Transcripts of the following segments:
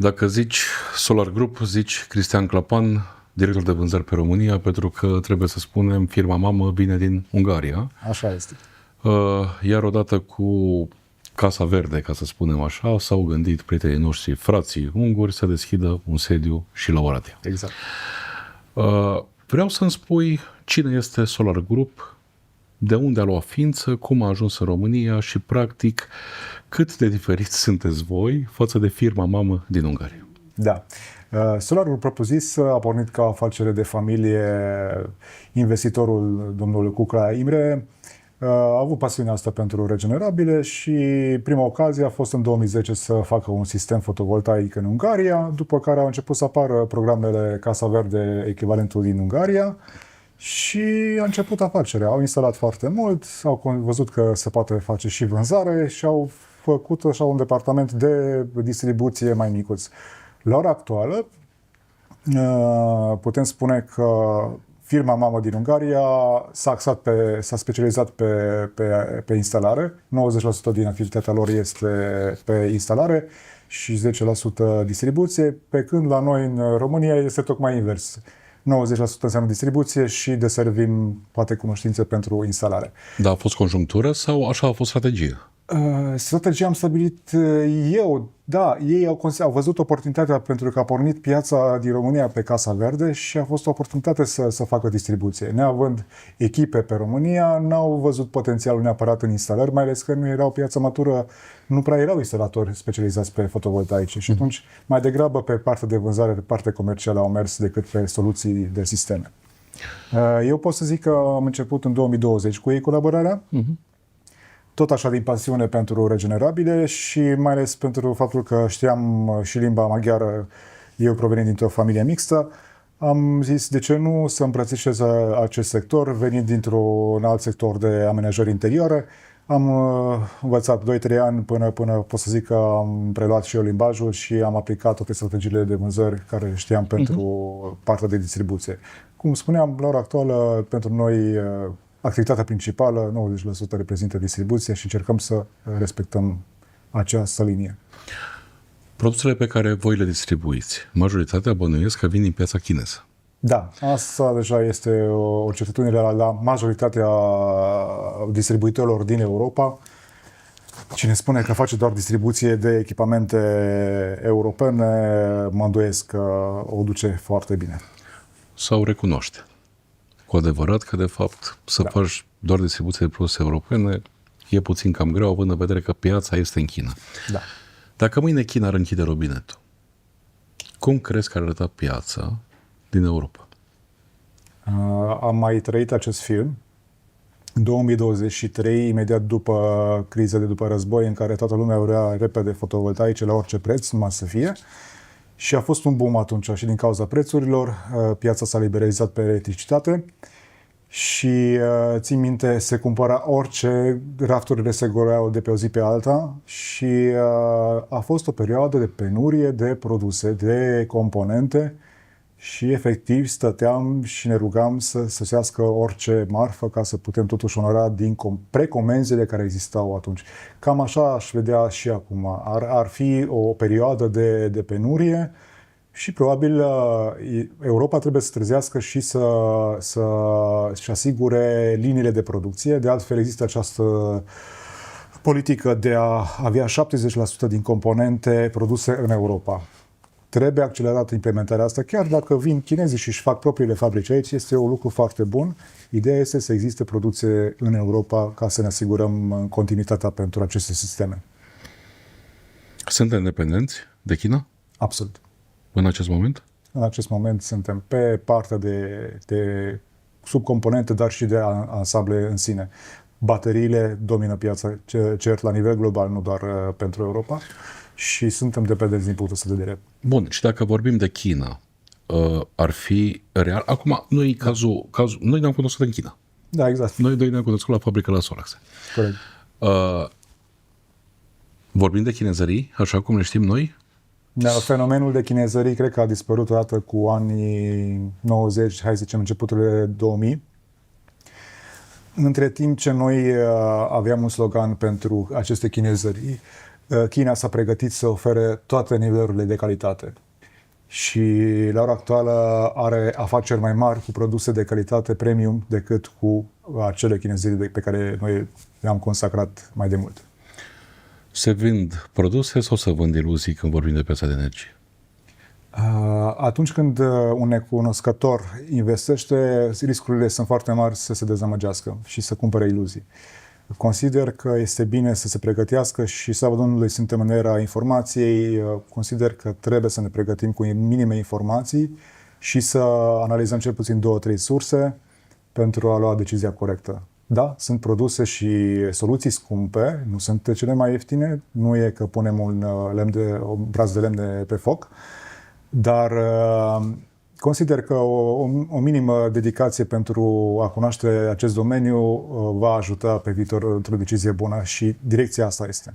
Dacă zici Solar Group, zici Cristian Clapan, director de vânzări pe România, pentru că trebuie să spunem, firma mamă vine din Ungaria. Așa este. Iar odată cu Casa Verde, ca să spunem așa, s-au gândit prietenii noștri, frații unguri, să deschidă un sediu și la Oradea. Exact. Vreau să-mi spui cine este Solar Group, de unde a luat ființă, cum a ajuns în România și, practic, cât de diferiți sunteți voi față de firma mamă din Ungaria. Da. Solar Group, propriu-zis, a pornit ca afacere de familie. Investitorul, domnul Cucla Imre, a avut pasiunea asta pentru regenerabile și prima ocazie a fost în 2010 să facă un sistem fotovoltaic în Ungaria, după care au început să apară programele Casa Verde, echivalentul din Ungaria, și a început afacerea. Au instalat foarte mult, au văzut că se poate face și vânzare și au făcut așa un departament de distribuție mai micuț. La ora actuală, putem spune că firma mamă din Ungaria s-a specializat pe instalare. 90% din activitatea lor este pe instalare și 10% distribuție, pe când la noi în România este tocmai invers. 90% înseamnă distribuție și deservim poate cunoștințe pentru instalare. Dar a fost conjunctură sau așa a fost strategie? Strategia am stabilit eu. Da, ei au văzut oportunitatea pentru că a pornit piața din România pe Casa Verde și a fost o oportunitate să facă distribuție. Neavând echipe pe România, n-au văzut potențialul neapărat în instalări, mai ales că nu erau piața matură, nu prea erau instalatori specializați pe fotovoltaice și atunci mai degrabă pe partea de vânzare, pe partea comercială au mers decât pe soluții de sisteme. Eu pot să zic că am început în 2020 cu ei colaborarea. Tot așa din pasiune pentru regenerabile și mai ales pentru faptul că știam și limba maghiară, eu provenind dintr-o familie mixtă, am zis de ce nu să îmbrățișez acest sector, venind dintr-un alt sector de amenajări interioare. Am învățat 2-3 ani până pot să zic că am preluat și eu limbajul și am aplicat toate strategiile de vânzări care știam pentru partea de distribuție. Cum spuneam, la ora actuală, pentru noi, activitatea principală, 90% reprezintă distribuția și încercăm să respectăm această linie. Produsele pe care voi le distribuiți, majoritatea bănuiesc că vin din piața chineză. Da, asta deja este o certitudine la majoritatea distribuitorilor din Europa. Cine spune că face doar distribuție de echipamente europene, mă îndoiesc că o duce foarte bine. Sau recunoaște cu adevărat că, de fapt, să faci doar distribuție de produse europene e puțin cam greu, având în vedere că piața este în China. Da. Dacă mâine China ar închide robinetul, cum crezi că ar arăta piața din Europa? Am mai trăit acest film. În 2023, imediat după criza de după război, în care toată lumea vrea repede fotovoltaice la orice preț, numai să fie. Și a fost un boom atunci și din cauza prețurilor, piața s-a liberalizat pe electricitate și, țin minte, se cumpăra orice, rafturile se goleau de pe o zi pe alta și a fost o perioadă de penurie de produse, de componente și efectiv stăteam și ne rugam să sosească orice marfă ca să putem totuși onora din precomenzile care existau atunci. Cam așa aș vedea și acum. Ar fi o perioadă de penurie și probabil Europa trebuie să trezească și să-și asigure liniile de producție. De altfel există această politică de a avea 70% din componente produse în Europa. Trebuie accelerată implementarea asta, chiar dacă vin chinezii și își fac propriile fabrici aici, este un lucru foarte bun. Ideea este să existe producție în Europa ca să ne asigurăm continuitatea pentru aceste sisteme. Suntem dependenți de China? Absolut. În acest moment? În acest moment suntem pe partea de subcomponente, dar și de ansamble în sine. Bateriile domină piața, cert la nivel global, nu doar pentru Europa. Și suntem dependenți din punctul ăsta de vedere. Bun, și dacă vorbim de China, ar fi real? Acum, noi noi ne-am cunoscut în China. Da, exact. Noi doi ne-am cunoscut la fabrica la Solax. Corect. Vorbim de chinezării, așa cum le știm noi? Da, fenomenul de chinezării cred că a dispărut odată cu anii 90, hai să zicem începuturile 2000. Între timp ce noi aveam un slogan pentru aceste chinezării, China s-a pregătit să ofere toate nivelurile de calitate. Și la ora actuală are afaceri mai mari cu produse de calitate premium decât cu acele chinezii pe care noi le-am consacrat mai de mult. Se vând produse sau se vând iluzii când vorbim de piața de energie? Atunci când un necunoscător investește, riscurile sunt foarte mari să se dezamăgească și să cumpere iluzii. Consider că este bine să se pregătească și, slavă Domnului, suntem în era informației. Consider că trebuie să ne pregătim cu minime informații și să analizăm cel puțin 2-3 surse pentru a lua decizia corectă. Da, sunt produse și soluții scumpe, nu sunt cele mai ieftine, nu e că punem un braț de lemne pe foc, dar consider că o minimă dedicație pentru a cunoaște acest domeniu va ajuta pe viitor într-o decizie bună și direcția asta este.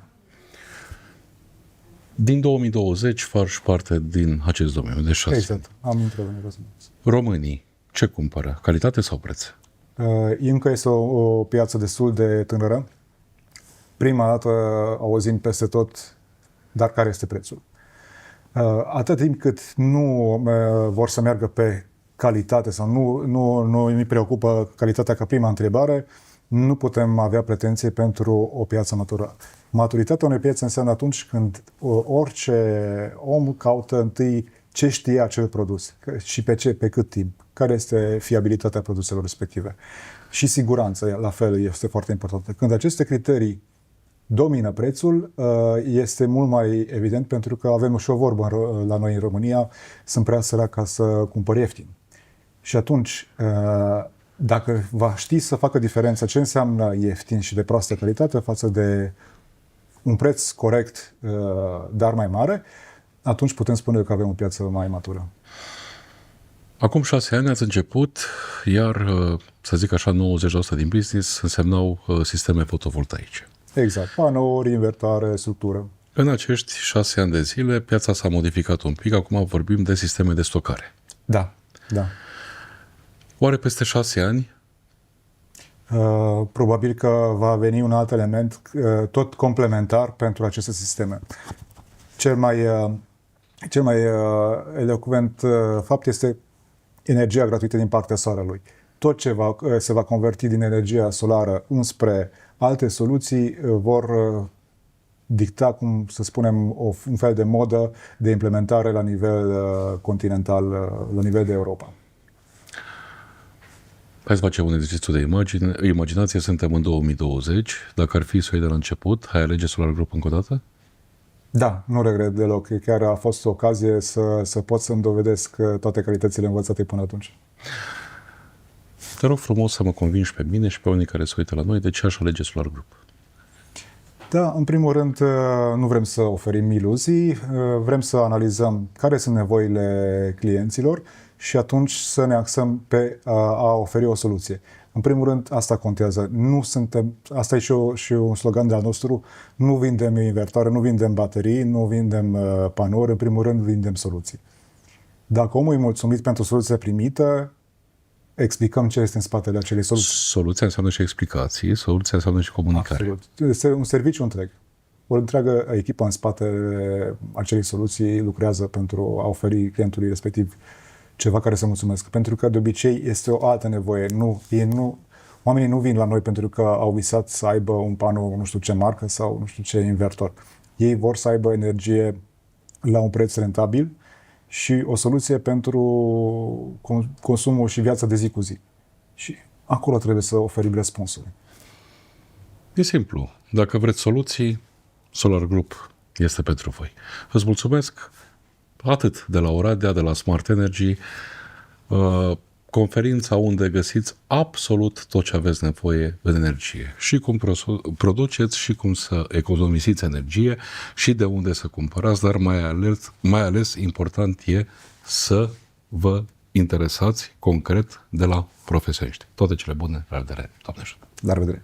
Din 2020 faci parte din acest domeniu de 6 ani. Exact, am intrat în răspuns. Românii ce cumpără? Calitate sau preț? Încă este o piață destul de tânără. Prima dată auzim peste tot, dar care este prețul? Atât timp cât nu vor să meargă pe calitate sau nu îi preocupă calitatea ca prima întrebare, nu putem avea pretenție pentru o piață matură. Maturitatea unei piețe înseamnă atunci când orice om caută întâi ce știe acel produs și pe cât timp, care este fiabilitatea produselor respective. Și siguranța, la fel, este foarte importantă. Când aceste criterii domină prețul, este mult mai evident pentru că avem și o vorbă la noi în România, sunt prea sărac ca să cumpăr ieftin. Și atunci, dacă va ști să facă diferența ce înseamnă ieftin și de proastă calitate față de un preț corect, dar mai mare, atunci putem spune că avem o piață mai matură. Acum 6 ani ați început, iar, să zic așa, 90% din business însemnau sisteme fotovoltaice. Exact. Panouri, invertare, structură. În acești 6 ani de zile, piața s-a modificat un pic. Acum vorbim de sisteme de stocare. Da, da. Oare peste 6 ani? Probabil că va veni un alt element tot complementar pentru aceste sisteme. Cel mai elocvent fapt este energia gratuită din partea soarelui. Tot ce se va converti din energia solară înspre alte soluții vor dicta, cum să spunem, un fel de modă de implementare la nivel continental, la nivel de Europa. Hai să facem un exercițiu de imaginație. Suntem în 2020. Dacă ar fi să o iei de la început, ai alege Solar Group încă o dată? Da, nu regret deloc. Chiar a fost o ocazie să pot să-mi dovedesc toate calitățile învățate până atunci. Te rog frumos să mă convingi pe mine și pe unii care se uită la noi de ce aș alege Solar Group. Da, în primul rând, nu vrem să oferim iluzii, vrem să analizăm care sunt nevoile clienților și atunci să ne axăm pe a oferi o soluție. În primul rând, asta contează. Asta e și un slogan de-al nostru, nu vindem invertoare, nu vindem baterii, nu vindem panouri, în primul rând vindem soluții. Dacă omul e mulțumit pentru soluția primită, explicăm ce este în spatele acelei soluții. Soluția înseamnă și explicații, soluția înseamnă și comunicare. Absolut. Este un serviciu întreg. O întreagă echipă în spatele acelei soluții lucrează pentru a oferi clientului respectiv ceva care să mulțumesc. Pentru că de obicei este o altă nevoie. Oamenii nu vin la noi pentru că au visat să aibă un panou nu știu ce marcă sau nu știu ce invertor. Ei vor să aibă energie la un preț rentabil și o soluție pentru consumul și viața de zi cu zi. Și acolo trebuie să oferim răspunsuri. E simplu. Dacă vreți soluții, Solar Group este pentru voi. Îți mulțumesc atât de la Oradea, de la Smart Energy, conferința unde găsiți absolut tot ce aveți nevoie în energie. Și cum produceți, și cum să economisiți energie, și de unde să cumpărați, dar mai ales important e să vă interesați concret de la profesioniști. Toate cele bune, la revedere. Doamne ajută! La revedere!